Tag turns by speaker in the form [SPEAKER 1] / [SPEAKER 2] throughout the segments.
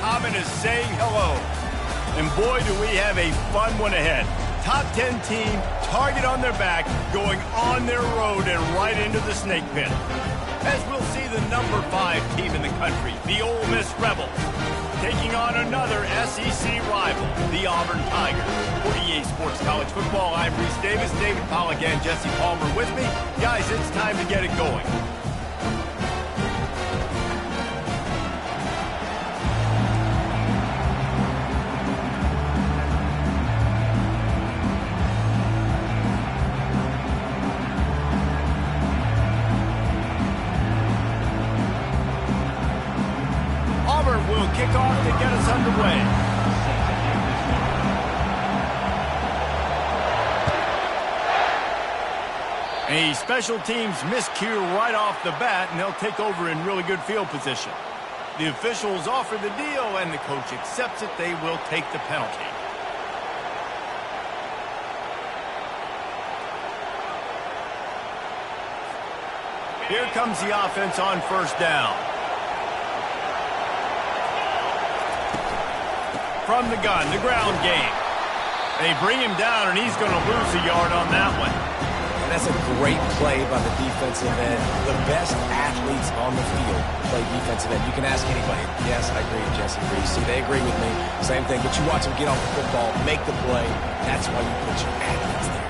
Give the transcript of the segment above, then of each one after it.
[SPEAKER 1] common as saying hello. And boy, do we have a fun one ahead. Top 10 team, target on their back, going on their road and right into the snake pit. As we'll see the number 5 team in the country, the Ole Miss Rebels, taking on another SEC rival, the Auburn Tigers. For EA Sports College Football, I'm Reese Davis, David Pollack, and Jesse Palmer with me. Guys, it's time to get it going. Will kick off to get us underway. A special teams miscue right off the bat, and they'll take over in really good field position. The officials offer the deal, and the coach accepts it. They will take the penalty. Here comes the offense on first down. From the gun, the ground game. They bring him down, and he's going to lose a yard on that one.
[SPEAKER 2] And that's a great play by the defensive end. The best athletes on the field play defensive end. You can ask anybody. Yes, I agree, Jesse Reese. See, they agree with me. Same thing. But you watch them get off the football, make the play. That's why you put your athletes there.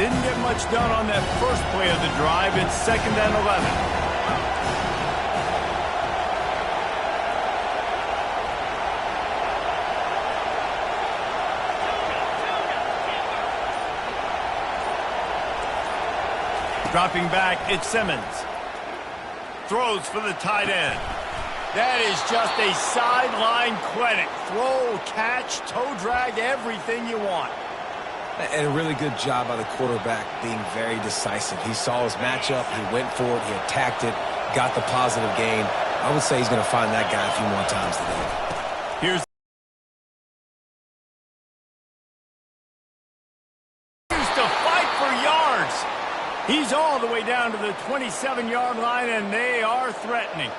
[SPEAKER 1] Didn't get much done on that first play of the drive. It's 2nd and 11. Dropping back, it's Simmons. Throws for the tight end. That is just a sideline clinic. Throw, catch, toe drag, everything you want.
[SPEAKER 2] And a really good job by the quarterback being very decisive. He saw his matchup, he went for it, he attacked it, got the positive gain. I would say he's going to find that guy a few more times today.
[SPEAKER 1] Here's to fight for yards. He's all the way down to the 27-yard line, and they are threatening.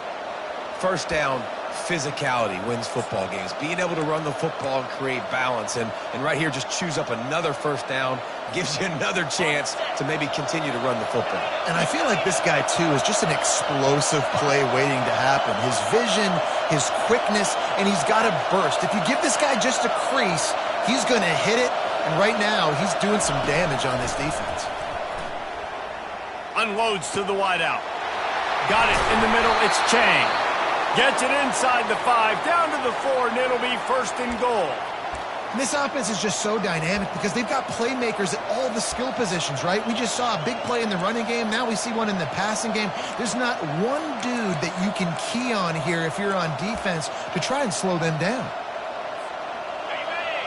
[SPEAKER 2] First down, physicality wins football games. Being able to run the football and create balance. And right here, just choose up another first down, gives you another chance to maybe continue to run the football.
[SPEAKER 3] And I feel like this guy, too, is just an explosive play waiting to happen. His vision, his quickness, and he's got a burst. If you give this guy just a crease, he's going to hit it. And right now, he's doing some damage on this defense.
[SPEAKER 1] Unloads to the wideout. Got it in the middle. It's Chang. Gets it inside the 5, down to the 4, and it'll be 1st and goal.
[SPEAKER 3] And this offense is just so dynamic because they've got playmakers at all the skill positions, right? We just saw a big play in the running game. Now we see one in the passing game. There's not one dude that you can key on here if you're on defense to try and slow them down.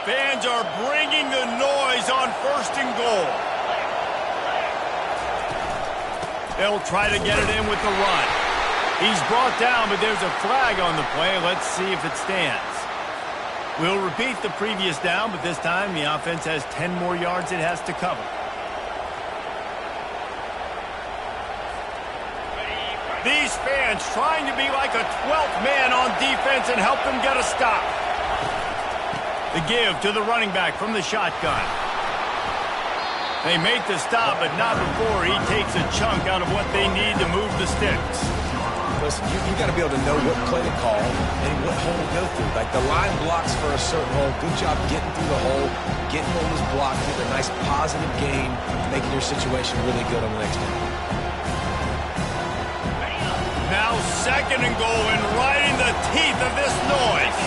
[SPEAKER 1] Fans are bringing the noise on 1st and goal. They'll try to get it in with the run. He's brought down, but there's a flag on the play. Let's see if it stands. We'll repeat the previous down, but this time the offense has 10 more yards it has to cover. These fans trying to be like a 12th man on defense and help them get a stop. The give to the running back from the shotgun. They make the stop, but not before he takes a chunk out of what they need to move the sticks.
[SPEAKER 2] Listen, you got to be able to know what play to call and what hole to go through. Like the line blocks for a certain hole. Good job getting through the hole, getting what was blocked, getting a nice positive gain, making your situation really good on the next one.
[SPEAKER 1] Now 2nd and goal, and right in the teeth of this noise.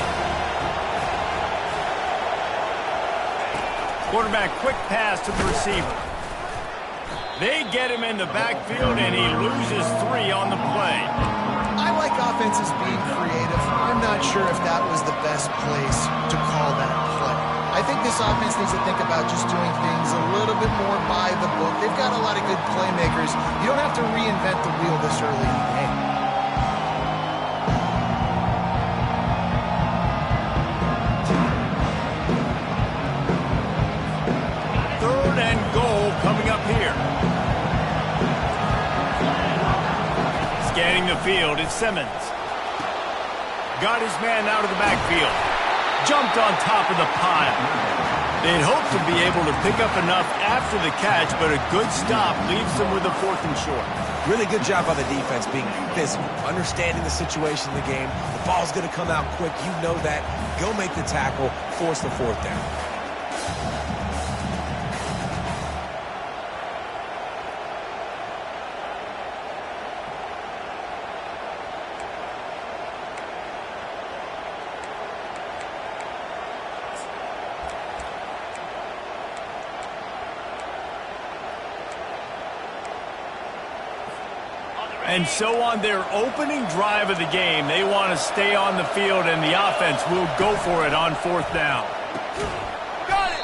[SPEAKER 1] Quarterback quick pass to the receiver. They get him in the backfield, and he loses 3 on the play.
[SPEAKER 3] I like offenses being creative. I'm not sure if that was the best place to call that play. I think this offense needs to think about just doing things a little bit more by the book. They've got a lot of good playmakers. You don't have to reinvent the wheel this early in the game.
[SPEAKER 1] Coming up here. Scanning the field, it's Simmons. got his man out of the backfield. Jumped on top of the pile. They'd hoped to be able to pick up enough after the catch, but a good stop leaves them with a 4th and short.
[SPEAKER 2] Really good job by the defense being physical, understanding the situation in the game. The ball's going to come out quick. You know that. Go make the tackle, force the 4th down.
[SPEAKER 1] And so on their opening drive of the game, they want to stay on the field, and the offense will go for it on 4th down. Got it!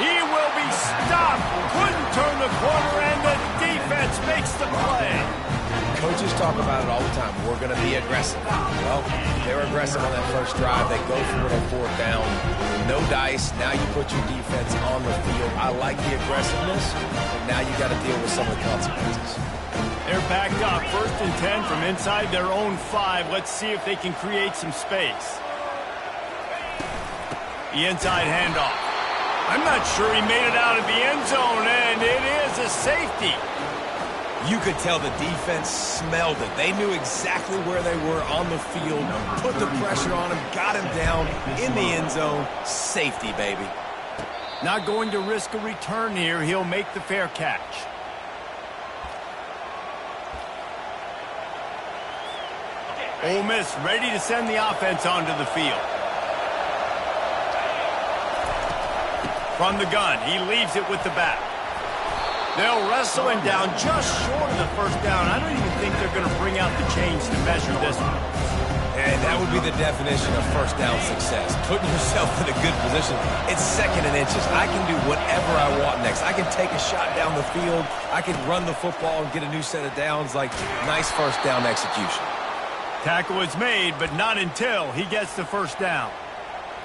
[SPEAKER 1] He will be stopped. Couldn't turn the corner, and the defense makes the play.
[SPEAKER 2] Coaches talk about it all the time. We're going to be aggressive. Well, they were aggressive on that first drive. They go for it on 4th down. No dice. Now you put your defense on the field. I like the aggressiveness, but now you got to deal with some of the consequences.
[SPEAKER 1] They're backed up, 1st and 10 from inside their own 5. Let's see if they can create some space. The inside handoff. I'm not sure he made it out of the end zone, and it is a safety.
[SPEAKER 2] You could tell the defense smelled it. They knew exactly where they were on the field, put the pressure on him, got him down in the end zone. Safety, baby.
[SPEAKER 1] Not going to risk a return here. He'll make the fair catch. Ole Miss ready to send the offense onto the field. From the gun, he leaves it with the back. They'll wrestle him down just short of the 1st down. I don't even think they're going to bring out the chains to measure this one.
[SPEAKER 2] And that would be the definition of 1st down success. Putting yourself in a good position. It's 2nd and inches. I can do whatever I want next. I can take a shot down the field. I can run the football and get a new set of downs. Like, nice 1st down execution.
[SPEAKER 1] Tackle is made, but not until he gets the 1st down.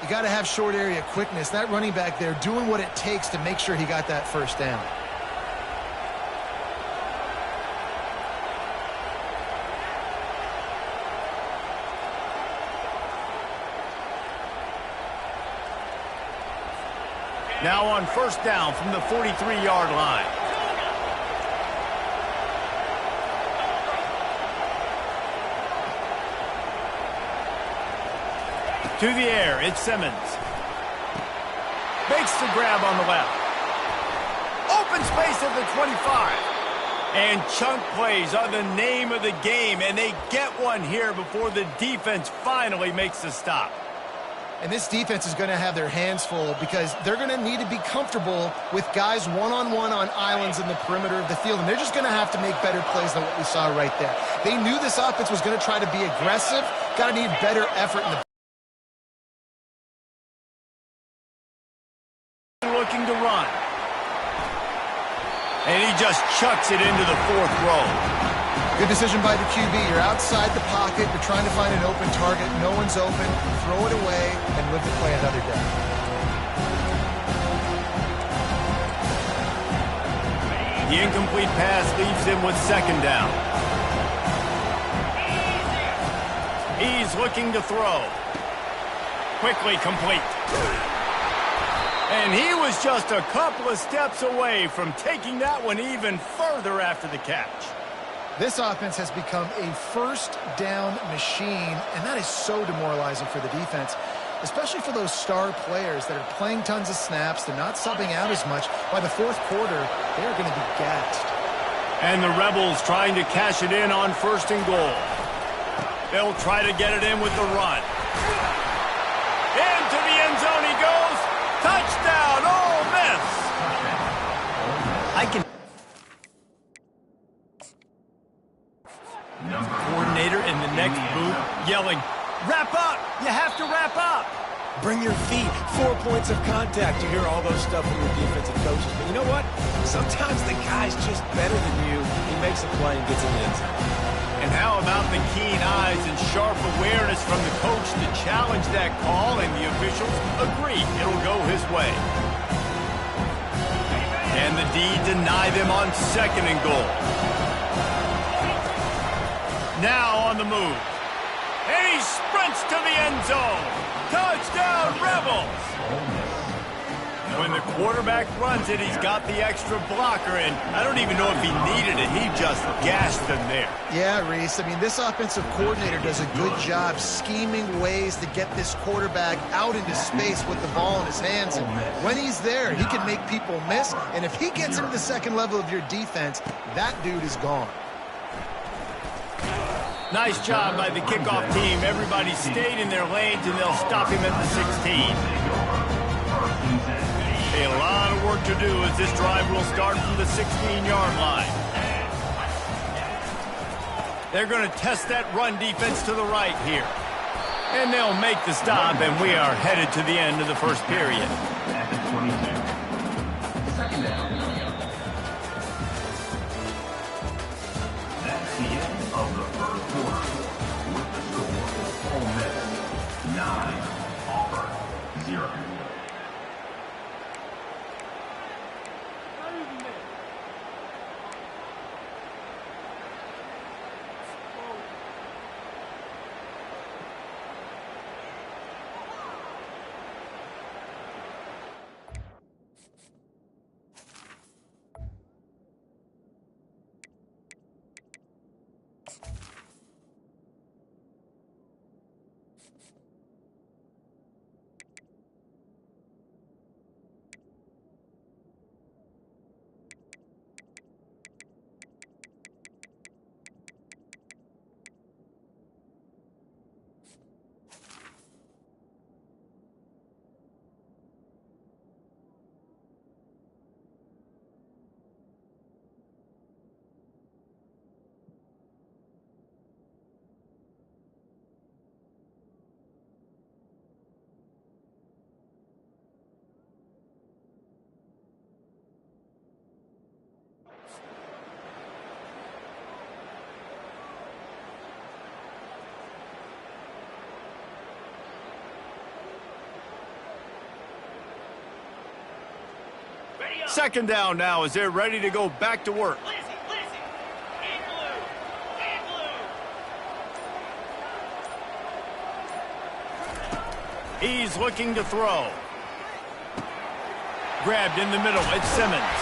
[SPEAKER 3] You got to have short area quickness. That running back there doing what it takes to make sure he got that 1st down.
[SPEAKER 1] Now on 1st down from the 43-yard line. To the air, it's Simmons. Makes the grab on the left. Open space at the 25. And chunk plays are the name of the game, and they get one here before the defense finally makes the stop.
[SPEAKER 3] And this defense is going to have their hands full because they're going to need to be comfortable with guys one-on-one on islands in the perimeter of the field, and they're just going to have to make better plays than what we saw right there. They knew this offense was going to try to be aggressive, got to need better effort in the
[SPEAKER 1] looking to run. And he just chucks it into the 4th row.
[SPEAKER 3] Good decision by the QB. You're outside the pocket. You're trying to find an open target. No one's open. Throw it away and live to play another day.
[SPEAKER 1] The incomplete pass leaves him with 2nd down. He's looking to throw. Quickly complete. And he was just a couple of steps away from taking that one even further after the catch.
[SPEAKER 3] This offense has become a 1st down machine, and that is so demoralizing for the defense, especially for those star players that are playing tons of snaps. They're not subbing out as much. By the 4th quarter, they are going to be gassed.
[SPEAKER 1] And the Rebels trying to cash it in on 1st and goal. They'll try to get it in with the run. Into the end zone he goes. Touchdown, Ole Miss! I can... Coordinator in the next booth yelling, wrap up! You have to wrap up!
[SPEAKER 2] Bring your feet. 4 points of contact. You hear all those stuff from your defensive coaches. But you know what? Sometimes the guy's just better than you. He makes a play and gets in the end zone.
[SPEAKER 1] And how about the keen eyes and sharp awareness from the coach to challenge that call, and the officials agree it'll go his way. And the D deny them on 2nd and goal. Now on the move. And he sprints to the zone. Touchdown, Rebels! When the quarterback runs it, he's got the extra blocker, and I don't even know if he needed it. He just gashed them there.
[SPEAKER 3] Yeah, Reese. I mean, this offensive coordinator does a good job scheming ways to get this quarterback out into space with the ball in his hands. And when he's there, he can make people miss. And if he gets into the second level of your defense, that dude is gone.
[SPEAKER 1] Nice job by the kickoff team. Everybody stayed in their lanes, and they'll stop him at the 16. A lot of work to do as this drive will start from the 16-yard line. They're going to test that run defense to the right here. And they'll make the stop, and we are headed to the end of the first period.
[SPEAKER 4] At the 22. Second down. That's the end of the first quarter. With the score, Ole Miss 9, Auburn 0.
[SPEAKER 1] Second down now as they're ready to go back to work. He's looking to throw. Grabbed in the middle. It's Simmons.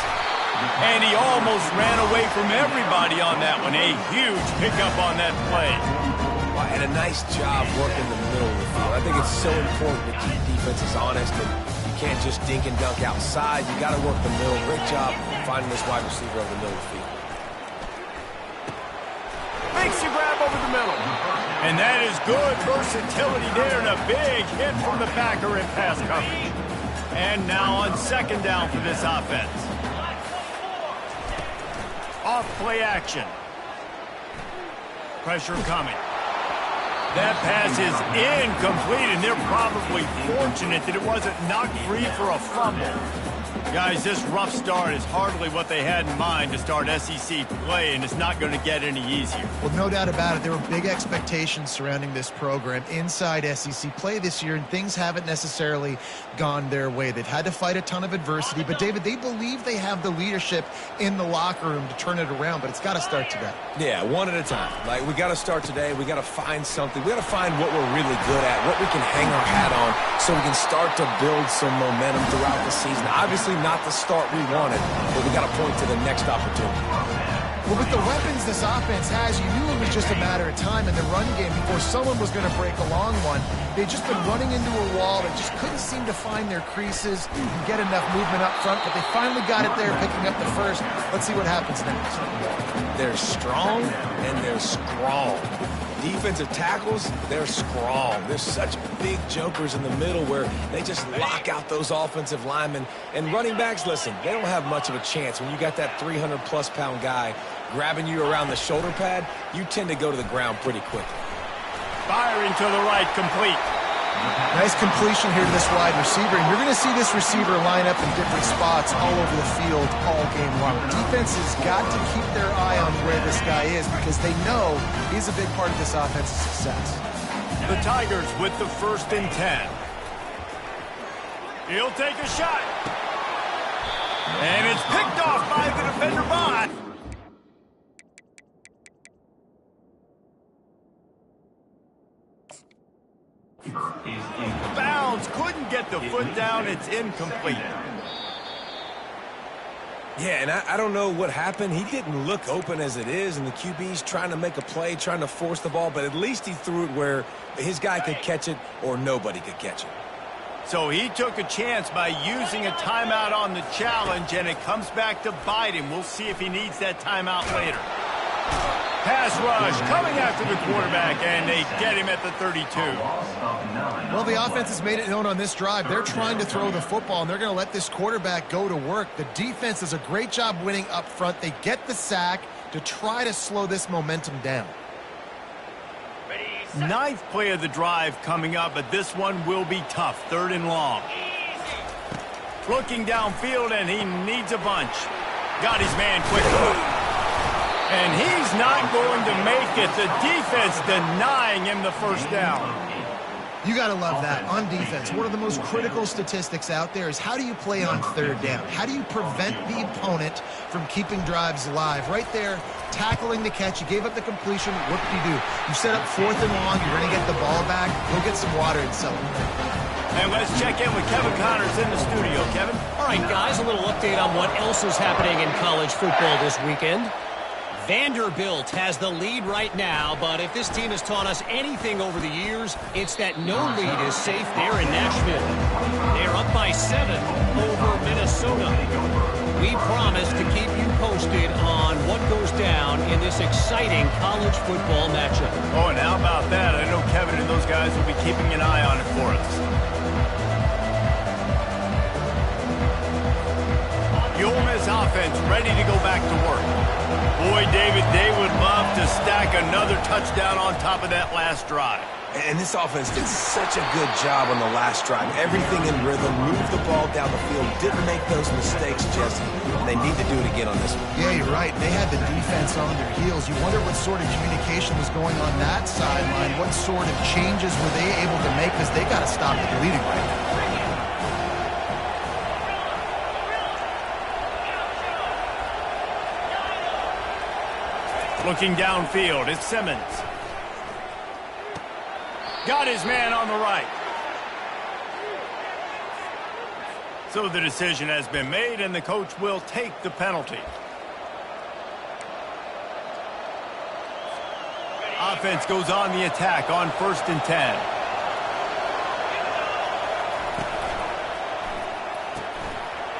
[SPEAKER 1] And he almost ran away from everybody on that one. A huge pickup on that play.
[SPEAKER 2] And a nice job working the middle of the field. I think it's so important to keep defenses honest, and you can't just dink and dunk outside. You got to work the middle. Great job finding this wide receiver over the middle of the field.
[SPEAKER 1] Makes the grab over the middle. And that is good versatility there, and a big hit from the backer in pass coverage. And now on second down for this offense. Off play action. Pressure coming. That pass is incomplete, and they're probably fortunate that it wasn't knocked free for a fumble. Guys, this rough start is hardly what they had in mind to start SEC play, and it's not going to get any easier.
[SPEAKER 3] Well, no doubt about it. There were big expectations surrounding this program inside SEC play this year, and things haven't necessarily gone their way. They've had to fight a ton of adversity, but, David, they believe they have the leadership in the locker room to turn it around, but it's got to start today.
[SPEAKER 2] Yeah, one at a time. Like, we got to start today. We got to find something. We got to find what we're really good at, what we can hang our hat on, so we can start to build some momentum throughout the season. Obviously, not the start we wanted, but we got to point to the next opportunity.
[SPEAKER 3] Well, with the weapons this offense has, you knew it was just a matter of time in the run game before someone was going to break a long one. They'd just been running into a wall. They just couldn't seem to find their creases and get enough movement up front, but they finally got it there, picking up the first. Let's see what happens next.
[SPEAKER 2] They're strong and they're scrawl. Defensive tackles, they're strong. There's such big jokers in the middle where they just lock out those offensive linemen. And running backs, listen, they don't have much of a chance. When you got that 300-plus pound guy grabbing you around the shoulder pad, you tend to go to the ground pretty quickly.
[SPEAKER 1] Firing to the right, complete.
[SPEAKER 3] Nice completion here to this wide receiver, and you're going to see this receiver line up in different spots all over the field all game long. Defense has got to keep their eye on where this guy is because they know he's a big part of this offense's success.
[SPEAKER 1] The Tigers with the 1st and 10. He'll take a shot. And it's picked off by the defender Bond.
[SPEAKER 4] is incomplete.
[SPEAKER 1] Bounds couldn't get the foot down. It's incomplete.
[SPEAKER 2] Yeah, and I don't know what happened. He didn't look open as it is, and the QB's trying to make a play, trying to force the ball, but at least he threw it where his guy could catch it or nobody could catch it.
[SPEAKER 1] So he took a chance by using a timeout on the challenge, and it comes back to bite him. We'll see if he needs that timeout later. Pass rush coming after the quarterback, and they get him at the 32.
[SPEAKER 3] Well, the offense has made it known on this drive. They're trying to throw the football, and they're going to let this quarterback go to work. The defense does a great job winning up front. They get the sack to try to slow this momentum down.
[SPEAKER 1] Ninth play of the drive coming up, but this one will be tough. 3rd and long. Looking downfield, and he needs a bunch. Got his man quickly. And he's not going to make it. The defense denying him the first down.
[SPEAKER 3] You got to love that. On defense, one of the most critical statistics out there is how do you play on 3rd down? How do you prevent the opponent from keeping drives alive? Right there, tackling the catch. You gave up the completion. What do? You set up 4th and long. You're going to get the ball back. Go get some water and celebrate.
[SPEAKER 1] And let's check in with Kevin Connors in the studio. Kevin?
[SPEAKER 5] All right, guys, a little update on what else is happening in college football this weekend. Vanderbilt has the lead right now, but if this team has taught us anything over the years, it's that no lead is safe there in Nashville. They're up by 7 over Minnesota. We promise to keep you posted on what goes down in this exciting college football matchup.
[SPEAKER 1] Oh, and how about that? I know Kevin and those guys will be keeping an eye on it for us. The Ole Miss offense ready to go back to work. Boy, David, they would love to stack another touchdown on top of that last drive.
[SPEAKER 2] And this offense did such a good job on the last drive. Everything in rhythm, moved the ball down the field, didn't make those mistakes, Jesse. And they need to do it again on this one.
[SPEAKER 3] Yeah, you're right. They had the defense on their heels. You wonder what sort of communication was going on that sideline. What sort of changes were they able to make? Because they got to stop the bleeding right now.
[SPEAKER 1] Looking downfield, it's Simmons. Got his man on the right. So the decision has been made, and the coach will take the penalty. Offense goes on the attack on 1st and 10.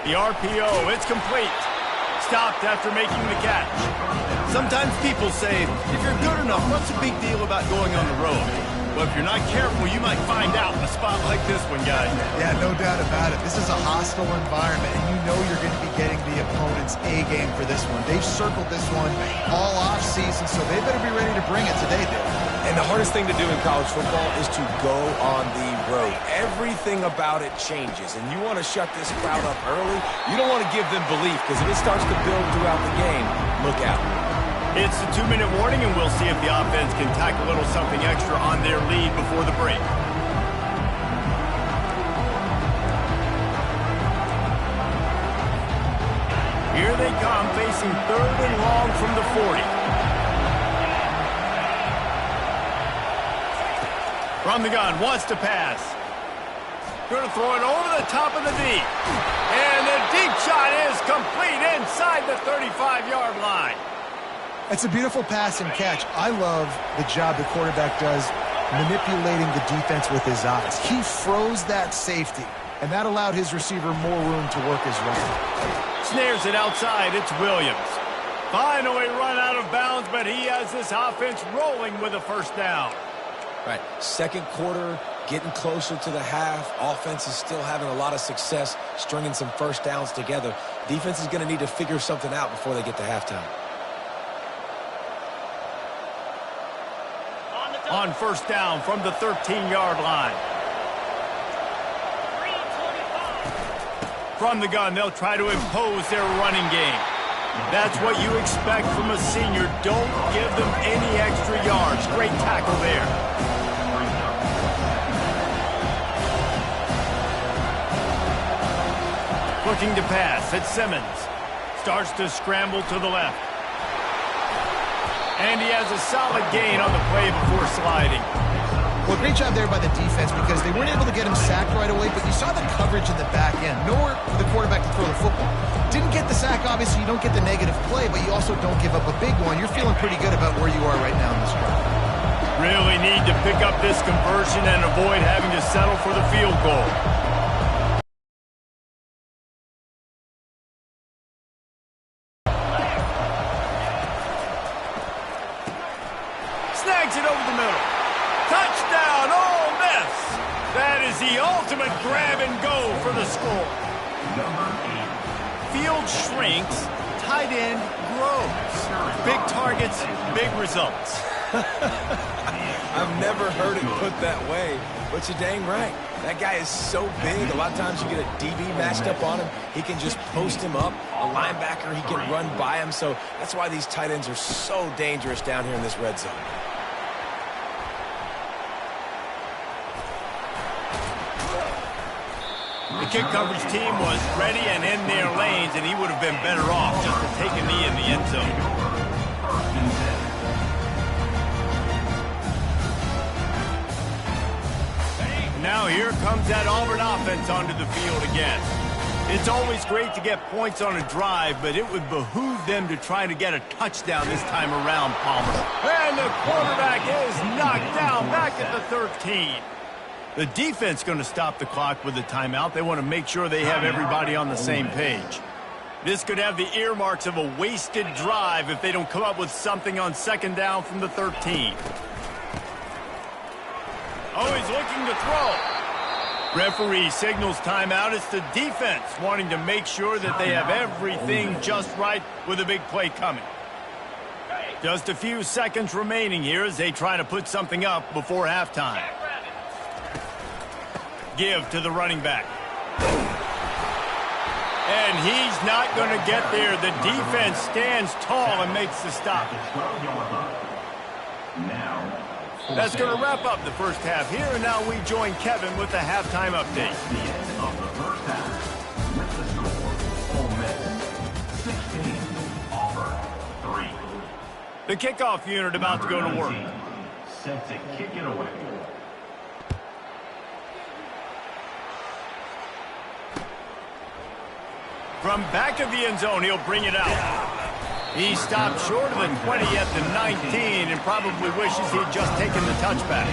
[SPEAKER 1] The RPO, it's complete. Stopped after making the catch. Sometimes people say, if you're good enough, what's the big deal about going on the road? Well, if you're not careful, you might find out in a spot like this one, guys.
[SPEAKER 3] Yeah, no doubt about it. This is a hostile environment, and you know you're going to be getting the opponent's A-game for this one. They've circled this one all off-season, so they better be ready to bring it today, Dave.
[SPEAKER 2] And the hardest thing to do in college football is to go on the road. Everything about it changes, and you want to shut this crowd up early. You don't want to give them belief, because if it starts to build throughout the game, look out.
[SPEAKER 1] It's the 2-minute warning, and we'll see if the offense can tack a little something extra on their lead before the break. Here they come, facing 3rd and long from the 40. From the gun, wants to pass. Going to throw it over the top of the deep. And the deep shot is complete inside the 35-yard line.
[SPEAKER 3] It's a beautiful pass and catch. I love the job the quarterback does manipulating the defense with his eyes. He froze that safety, and that allowed his receiver more room to work his run.
[SPEAKER 1] Snares it outside. It's Williams. Finally run out of bounds, but he has this offense rolling with a 1st down.
[SPEAKER 2] Right, 2nd quarter, getting closer to the half. Offense is still having a lot of success stringing some 1st downs together. Defense is going to need to figure something out before they get to halftime.
[SPEAKER 1] On 1st down from the 13-yard line. From the gun, they'll try to impose their running game. That's what you expect from a senior. Don't give them any extra yards. Great tackle there. Looking to pass. It's Simmons. Starts to scramble to the left. And he has a solid gain on the play before sliding.
[SPEAKER 3] Well, great job there by the defense, because saw the coverage in the back end. Nowhere for the quarterback to throw the football. Didn't get the sack, obviously. You don't get the negative play, but you also don't give up a big one. You're feeling pretty good about where you are right now in this drive.
[SPEAKER 1] Really need to pick up this conversion and avoid having to settle for the field goal. Snags it over the middle. Touchdown, Ole Miss. That is the ultimate grab and go for the score. Field shrinks, tight end grows. Big targets, big results.
[SPEAKER 2] I've never heard it put that way, but you're dang right. That guy is so big. A lot of times you get a DB matched up on him. He can just post him up. A linebacker, he can run by him. So that's why these tight ends are so dangerous down here in this red zone.
[SPEAKER 1] The kick coverage team was ready and in their lanes, and he would have been better off just to take a knee in the end zone. Now here comes that Auburn offense onto the field again. It's always great to get points on a drive, but it would behoove them to try to get a touchdown this time around, Palmer. And the quarterback is knocked down back at the 13. The defense going to stop the clock with a timeout. They want to make sure they have everybody on the same page. This could have the earmarks of a wasted drive if they don't come up with something on second down from the 13. Oh, he's looking to throw. Referee signals timeout. It's the defense wanting to make sure that they have everything just right with a big play coming. Just a few seconds remaining here as they try to put something up before halftime. Give to the running back. And he's not going to get there. The defense stands tall and makes the stop. That's going to wrap up the first half here, and now we join Kevin with the halftime update.
[SPEAKER 4] The end of the first half with the score, Ole Miss 16, Auburn 3.
[SPEAKER 1] The kickoff unit about to go to work.
[SPEAKER 4] Set to kick it away.
[SPEAKER 1] From back of the end zone, he'll bring it out. He stopped short of the 20 at the 19 and probably wishes he'd just taken the touchback.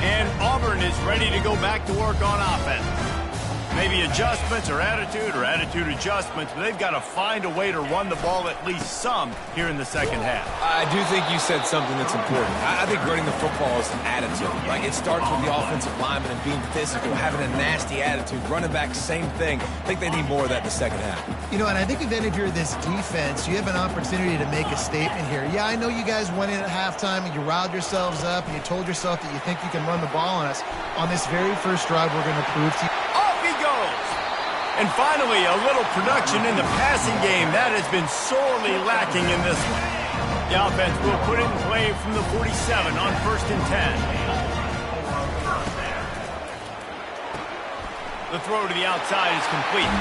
[SPEAKER 1] And Auburn is ready to go back to work on offense. Maybe adjustments or attitude adjustments, but they've got to find a way to run the ball at least some here in the second half.
[SPEAKER 2] I do think you said something that's important. I think running the football is an attitude. Like, it starts with the offensive lineman and being physical, having a nasty attitude. Running back, same thing. I think they need more of that in the second half.
[SPEAKER 3] You know, and I think then if you're this defense, you have an opportunity to make a statement here. Yeah, I know you guys went in at halftime and you riled yourselves up and you told yourself that you think you can run the ball on us. On this very first drive, we're going to prove to you.
[SPEAKER 1] And finally, a little production in the passing game. That has been sorely lacking in this one. The offense will put it in play from the 47 on 1st and 10. The throw to the outside is complete.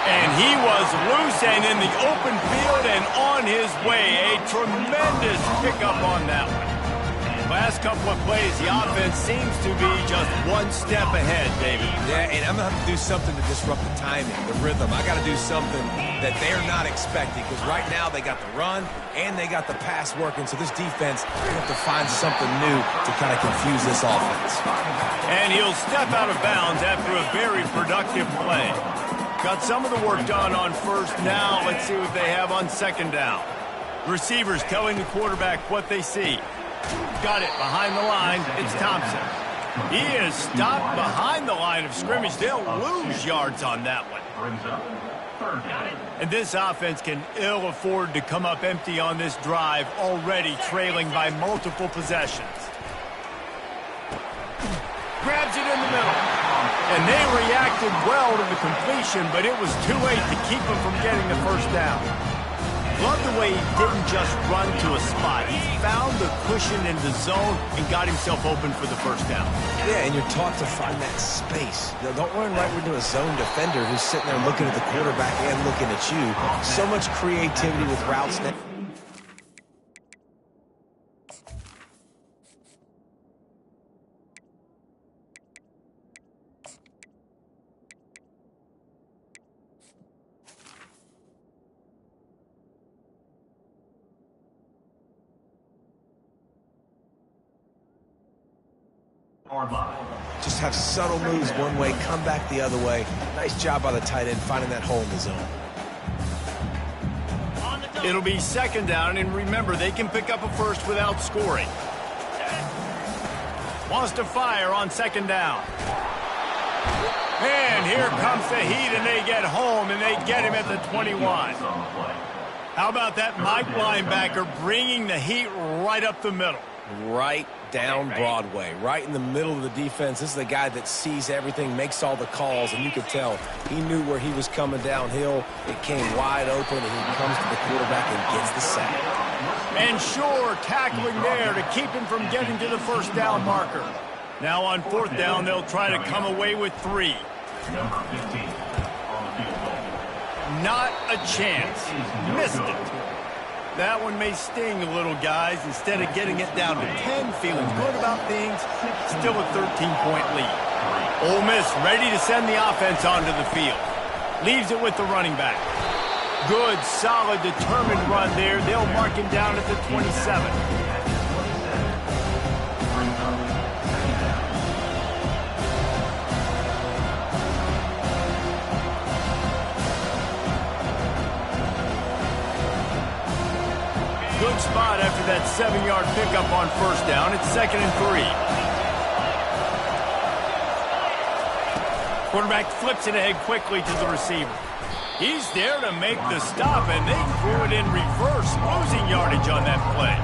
[SPEAKER 1] And he was loose and in the open field and on his way. A tremendous pickup on that one. Last couple of plays, the offense seems to be just one step ahead, David.
[SPEAKER 2] Yeah, and I'm going to have to do something to disrupt the timing, the rhythm. I got to do something that they're not expecting, because right now they got the run and they got the pass working. So this defense, they have to find something new to kind of confuse this offense.
[SPEAKER 1] And he'll step out of bounds after a very productive play. Got some of the work done on first. Now let's see what they have on second down. Receivers telling the quarterback what they see. Got it behind the line. It's Thompson. He is stopped behind the line of scrimmage. They'll lose yards on that one. And this offense can ill afford to come up empty on this drive, already trailing by multiple possessions. Grabs it in the middle. And they reacted well to the completion, but it was too late to keep him from getting the first down. Love the way he didn't just run to a spot. He found the cushion in the zone and got himself open for the first down.
[SPEAKER 2] Yeah, and you're taught to find that space. You know, don't run right into a zone defender who's sitting there looking at the quarterback and looking at you. So much creativity with routes now. Just have subtle moves one way, come back the other way. Nice job by the tight end finding that hole in the zone.
[SPEAKER 1] It'll be second down, and remember, they can pick up a first without scoring. Wants to fire on second down. And here comes the heat, and they get home, and they get him at the 21. How about that Mike linebacker bringing the heat right up the middle?
[SPEAKER 2] Right down Broadway, right in the middle of the defense. This is the guy that sees everything, makes all the calls, and you could tell he knew where he was coming downhill. It came wide open, and he comes to the quarterback and gets the sack.
[SPEAKER 1] And sure, tackling there to keep him from getting to the first down marker. Now on fourth down, they'll try to come away with 3.
[SPEAKER 4] Number 15 on the field goal.
[SPEAKER 1] Not a chance. Missed it. That one may sting a little, guys. Instead of getting it down to 10, feeling good about things, still a 13-point lead. Ole Miss ready to send the offense onto the field. Leaves it with the running back. Good, solid, determined run there. They'll mark him down at the 27. Good spot after that 7-yard pickup on first down. It's 2nd and 3. Quarterback flips it ahead quickly to the receiver. He's there to make the stop, and they threw it in reverse, losing yardage on that play.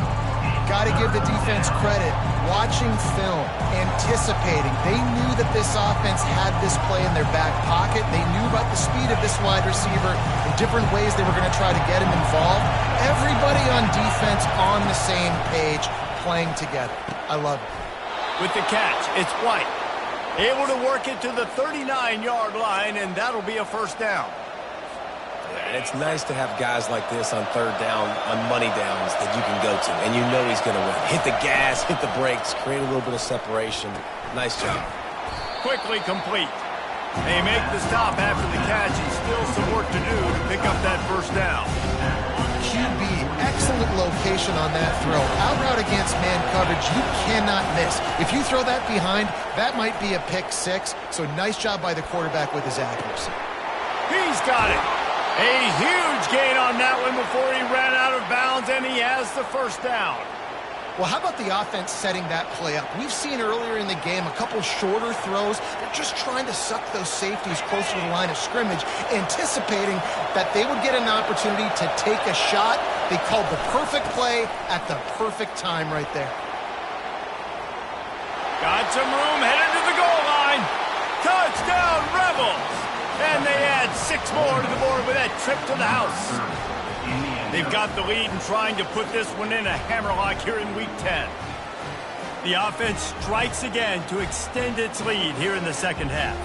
[SPEAKER 3] Got to give the defense credit. Watching film, anticipating. They knew that this offense had this play in their back pocket. They knew about the speed of this wide receiver, the different ways they were going to try to get him involved. Everybody on defense on the same page, playing together. I love it.
[SPEAKER 1] With the catch, it's White. Able to work it to the 39-yard line, and that'll be a first down.
[SPEAKER 2] And it's nice to have guys like this on third down, on money downs that you can go to, and you know he's going to win. Hit the gas, hit the brakes, create a little bit of separation. Nice job.
[SPEAKER 1] Quickly complete. They make the stop after the catch, and still some work to do to pick up that first down.
[SPEAKER 3] QB, excellent location on that throw. Out route against man coverage, you cannot miss. If you throw that behind, that might be a pick 6. So nice job by the quarterback with his accuracy.
[SPEAKER 1] He's got it. A huge gain on that one before he ran out of bounds, and he has the first down.
[SPEAKER 3] Well, how about the offense setting that play up? We've seen earlier in the game a couple shorter throws. They're just trying to suck those safeties closer to the line of scrimmage, anticipating that they would get an opportunity to take a shot. They called the perfect play at the perfect time right there.
[SPEAKER 1] Got some room, headed to the goal line. Touchdown, Rebels! And they add 6 more to the board with that trip to the house. They've got the lead and trying to put this one in a hammerlock here in Week 10. The offense strikes again to extend its lead here in the second half.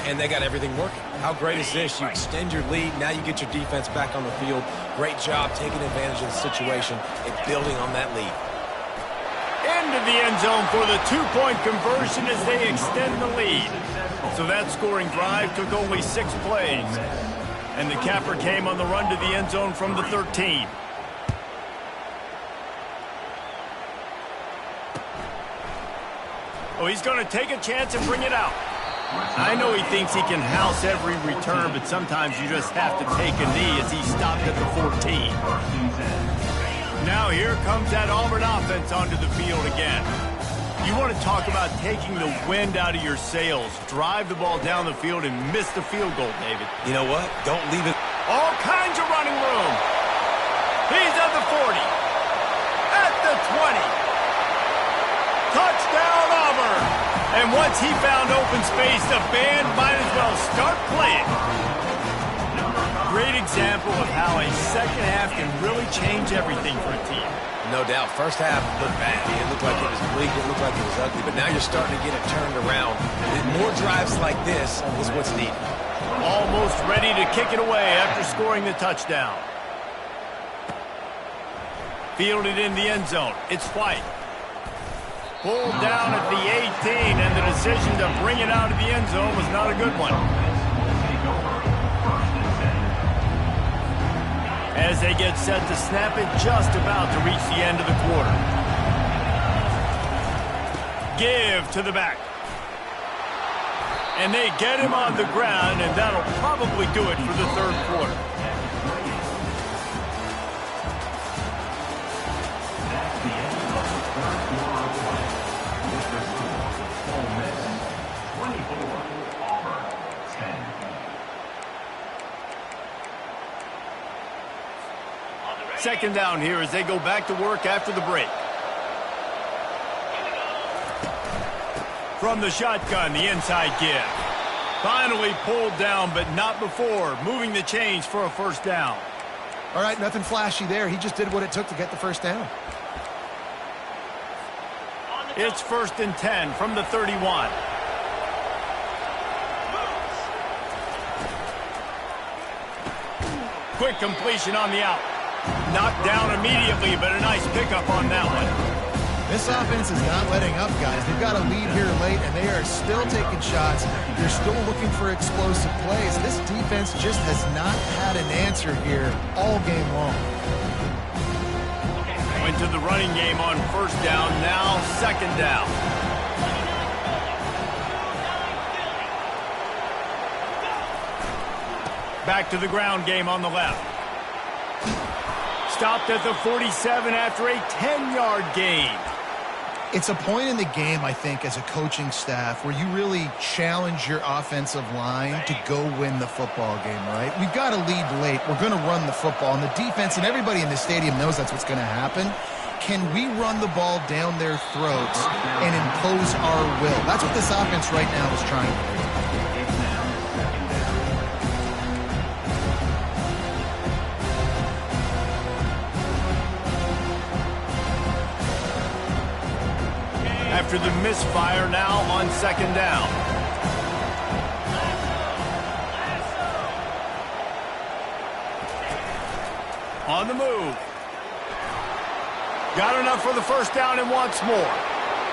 [SPEAKER 2] And they got everything working. How great is this? You extend your lead, now you get your defense back on the field. Great job taking advantage of the situation and building on that lead.
[SPEAKER 1] Into the end zone for the 2-point conversion as they extend the lead. So that scoring drive took only 6 plays. And the capper came on the run to the end zone from the 13. Oh, he's going to take a chance and bring it out. I know he thinks he can house every return, but sometimes you just have to take a knee as he stopped at the 14. Now here comes that Auburn offense onto the field again. You want to talk about taking the wind out of your sails. Drive the ball down the field and miss the field goal, David.
[SPEAKER 2] You know what? Don't leave it.
[SPEAKER 1] All kinds of running room. He's at the 40. At the 20. Touchdown, Auburn. And once he found open space, the band might as well start playing. Great example of how a second half can really change everything for a team.
[SPEAKER 2] No doubt. First half looked bad. It looked like it was bleak. It looked like it was ugly. But now you're starting to get it turned around. More drives like this is what's needed.
[SPEAKER 1] Almost ready to kick it away after scoring the touchdown. Fielded in the end zone. It's White. Pulled down at the 18, and the decision to bring it out of the end zone was not a good one. As they get set to snap it, just about to reach the end of the quarter. Give to the back. And they get him on the ground, and that'll probably do it for the third quarter.
[SPEAKER 4] That's the end of the third quarter of play. With the score, Ole Miss 24, Auburn 10.
[SPEAKER 1] Second down here as they go back to work after the break. From the shotgun, the inside give. Finally pulled down, but not before. Moving the chains for a first down.
[SPEAKER 3] All right, nothing flashy there. He just did what it took to get the first down.
[SPEAKER 1] It's 1st and 10 from the 31. Quick completion on the out. Knocked down immediately, but a nice pickup on that one.
[SPEAKER 3] This offense is not letting up, guys. They've got a lead here late, and they are still taking shots. They're still looking for explosive plays. This defense just has not had an answer here all game long.
[SPEAKER 1] Went to the running game on first down, now second down. Back to the ground game on the left. Stopped at the 47 after a 10-yard gain.
[SPEAKER 3] It's a point in the game, I think, as a coaching staff where you really challenge your offensive line to go win the football game, right? We've got to lead late. We're going to run the football, and the defense and everybody in the stadium knows that's what's going to happen. Can we run the ball down their throats and impose our will? That's what this offense right now is trying to do.
[SPEAKER 1] After the misfire, now on second down. On the move. Got enough for the first down and wants more.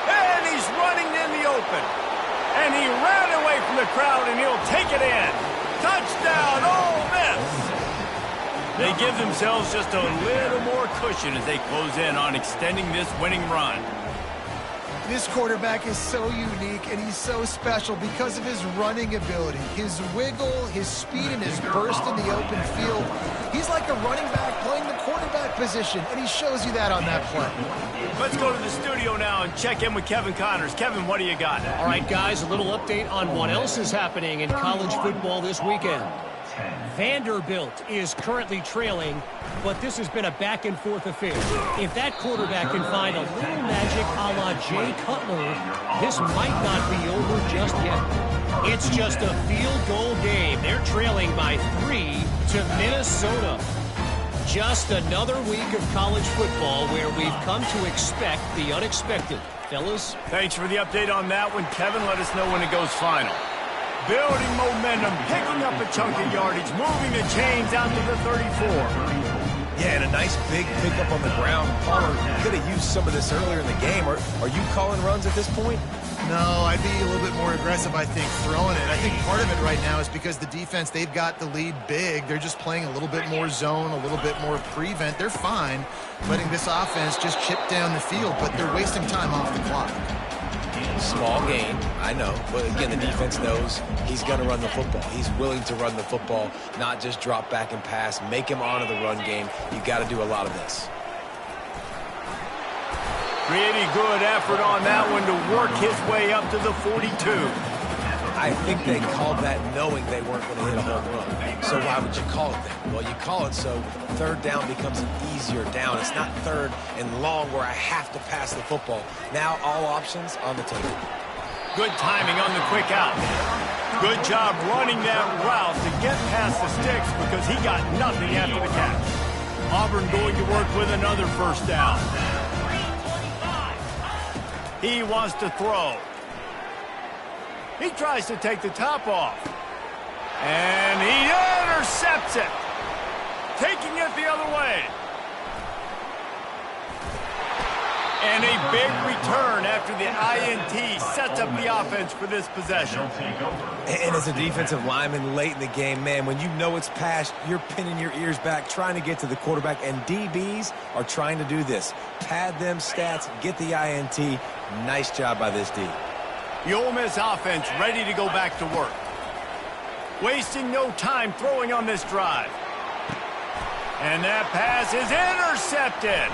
[SPEAKER 1] And he's running in the open. And he ran away from the crowd, and he'll take it in. Touchdown, Ole Miss! They give themselves just a little more cushion as they close in on extending this winning run.
[SPEAKER 3] This quarterback is so unique, and he's so special because of his running ability, his wiggle, his speed, and his burst in the open field. He's like a running back playing the quarterback position, and he shows you that on that play.
[SPEAKER 1] Let's go to the studio now and check in with Kevin Connors. Kevin, what do you got?
[SPEAKER 5] All right, guys, a little update on what else is happening in college football this weekend. Vanderbilt is currently trailing, but this has been a back-and-forth affair. If that quarterback can find a little magic a la Jay Cutler, this might not be over just yet. It's just a field goal game. They're trailing by 3 to Minnesota. Just another week of college football where we've come to expect the unexpected. Fellas?
[SPEAKER 1] Thanks for the update on that one, Kevin. Let us know when it goes final. Building momentum, picking up a chunk of yardage, moving the chains out to the 34.
[SPEAKER 2] Yeah, and a nice big pickup on the ground. Palmer could have used some of this earlier in the game. Are you calling runs at this point?
[SPEAKER 3] No, I'd be a little bit more aggressive, I think, throwing it. I think part of it right now is because the defense, they've got the lead big. They're just playing a little bit more zone, a little bit more prevent. They're fine letting this offense just chip down the field, but they're wasting time off the clock.
[SPEAKER 2] Small gain, I know. But again, the defense knows he's going to run the football. He's willing to run the football, not just drop back and pass, make him honor the run game. You got to do a lot of this.
[SPEAKER 1] Pretty good effort on that one to work his way up to the 42.
[SPEAKER 2] I think they called that knowing they weren't going to hit a home run. So why would you call it that? Well, you call it so third down becomes an easier down. It's not third and long where I have to pass the football. Now all options on the table.
[SPEAKER 1] Good timing on the quick out. Good job running that route to get past the sticks because he got nothing after the catch. Auburn going to work with another first down. He wants to throw. He tries to take the top off. And he intercepts it. Taking it the other way. And a big return after the INT sets up the offense for this possession.
[SPEAKER 2] And as a defensive lineman late in the game, man, when you know it's passed, you're pinning your ears back, trying to get to the quarterback, and DBs are trying to do this. Pad them stats, get the INT. Nice job by this D.
[SPEAKER 1] The Ole Miss offense ready to go back to work. Wasting no time throwing on this drive. And that pass is intercepted.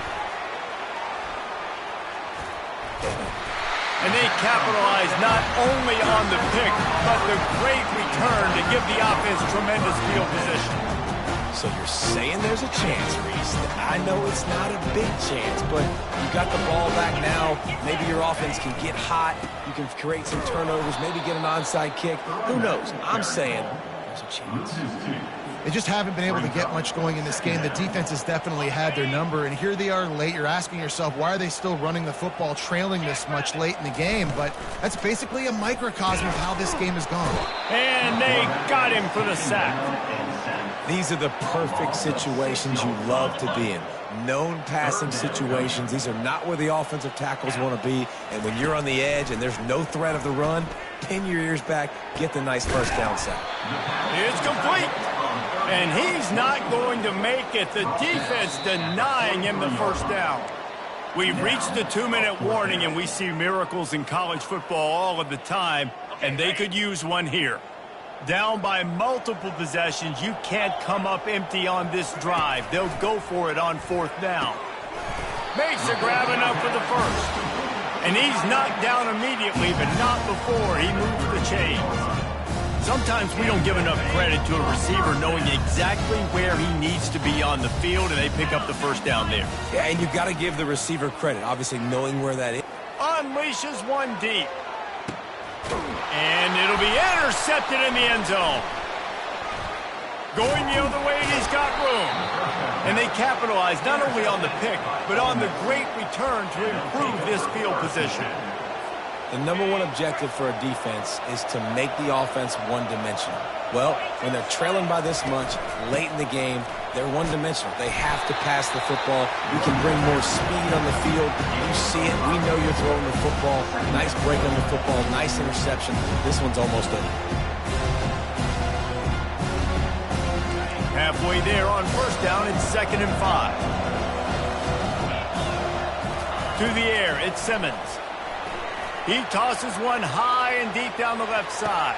[SPEAKER 1] And they capitalize not only on the pick, but the great return to give the offense tremendous field position.
[SPEAKER 2] So you're saying there's a chance, Reese. I know it's not a big chance, but you got the ball back now. Maybe your offense can get hot. You can create some turnovers, maybe get an onside kick. Who knows? I'm saying there's a chance.
[SPEAKER 3] They just haven't been able to get much going in this game. The defense has definitely had their number, and here they are late. You're asking yourself, why are they still running the football, trailing this much late in the game? But that's basically a microcosm of how this game has gone.
[SPEAKER 1] And they got him for the sack.
[SPEAKER 2] These are the perfect situations you love to be in. Known passing situations. These are not where the offensive tackles want to be. And when you're on the edge and there's no threat of the run, pin your ears back, get the nice first down sack.
[SPEAKER 1] It's complete. And he's not going to make it. The defense denying him the first down. We've reached the 2-minute warning, and we see miracles in college football all of the time, and they could use one here. Down by multiple possessions, you can't come up empty on this drive. They'll go for it on 4th down. Makes a grab enough for the first. And he's knocked down immediately, but not before he moves the chains. Sometimes we don't give enough credit to a receiver knowing exactly where he needs to be on the field, and they pick up the first down there.
[SPEAKER 2] Yeah, and you've got to give the receiver credit, obviously knowing where that is.
[SPEAKER 1] Unleashes one deep. And it'll be intercepted in the end zone. Going the other way, and he's got room. And they capitalize not only on the pick, but on the great return to improve this field position.
[SPEAKER 2] The #1 objective for a defense is to make the offense one-dimensional. Well, when they're trailing by this much late in the game, they're one-dimensional. They have to pass the football. We can bring more speed on the field. You see it. We know you're throwing the football. Nice break on the football. Nice interception. This one's almost over.
[SPEAKER 1] Halfway there on 1st down and 2nd and 5. To the air, it's Simmons. He tosses one high and deep down the left side.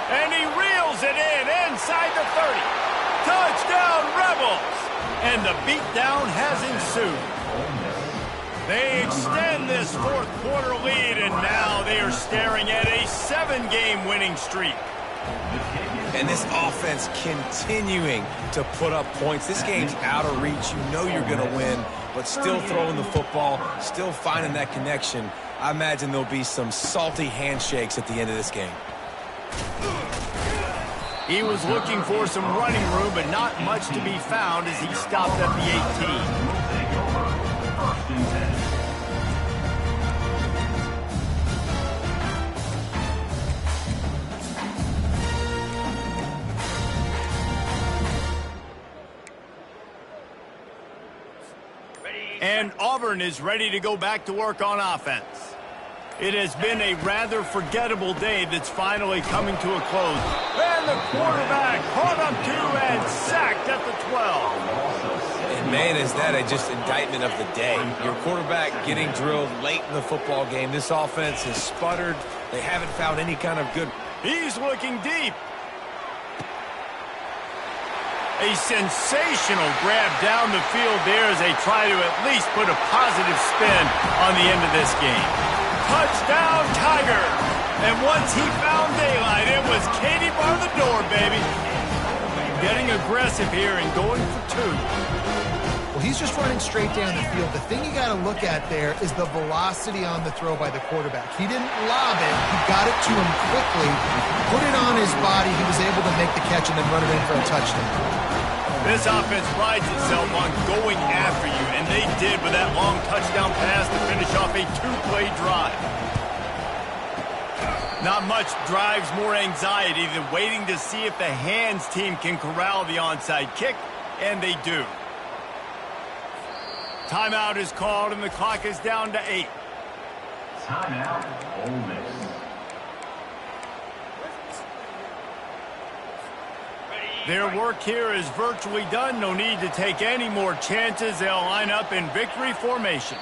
[SPEAKER 1] And he reels it in inside the 30. Touchdown, Rebels! And the beatdown has ensued. They extend this 4th quarter lead, and now they are staring at a 7-game winning streak.
[SPEAKER 2] And this offense continuing to put up points. This game's out of reach. You know you're going to win, but still throwing the football, still finding that connection. I imagine there'll be some salty handshakes at the end of this game.
[SPEAKER 1] He was looking for some running room, but not much to be found as he stopped at the 18. And Auburn is ready to go back to work on offense. It has been a rather forgettable day that's finally coming to a close. And the quarterback caught up to and sacked at the 12.
[SPEAKER 2] And man, is that just indictment of the day. Your quarterback getting drilled late in the football game. This offense has sputtered. They haven't found any kind of good.
[SPEAKER 1] He's looking deep. A sensational grab down the field there as they try to at least put a positive spin on the end of this game. Touchdown, Tiger! And once he found daylight, it was Katie bar the door, baby. Getting aggressive here and going for 2.
[SPEAKER 3] Well, he's just running straight down the field. The thing you got to look at there is the velocity on the throw by the quarterback. He didn't lob it. He got it to him quickly, put it on his body. He was able to make the catch and then run it in for a touchdown.
[SPEAKER 1] This offense prides itself on going after you, and they did with that long touchdown pass to finish off a 2-play drive. Not much drives more anxiety than waiting to see if the hands team can corral the onside kick, and they do. Timeout is called, and the clock is down to 8.
[SPEAKER 4] Timeout, Ole Miss.
[SPEAKER 1] Their work here is virtually done. No need to take any more chances. They'll line up in victory formation.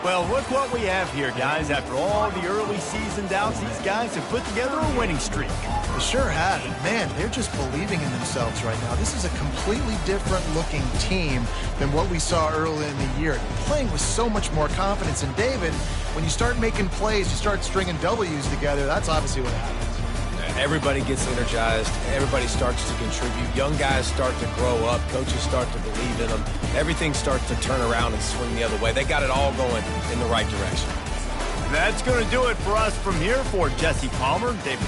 [SPEAKER 1] Well, look what we have here, guys. After all the early season doubts, these guys have put together a winning streak.
[SPEAKER 3] They sure have. And man, they're just believing in themselves right now. This is a completely different looking team than what we saw early in the year. Playing with so much more confidence. And David, when you start making plays, you start stringing W's together, that's obviously what happens.
[SPEAKER 2] Everybody gets energized. Everybody starts to contribute. Young guys start to grow up. Coaches start to believe in them. Everything starts to turn around and swing the other way. They got it all going in the right direction.
[SPEAKER 1] That's going to do it for us from here. For Jesse Palmer, David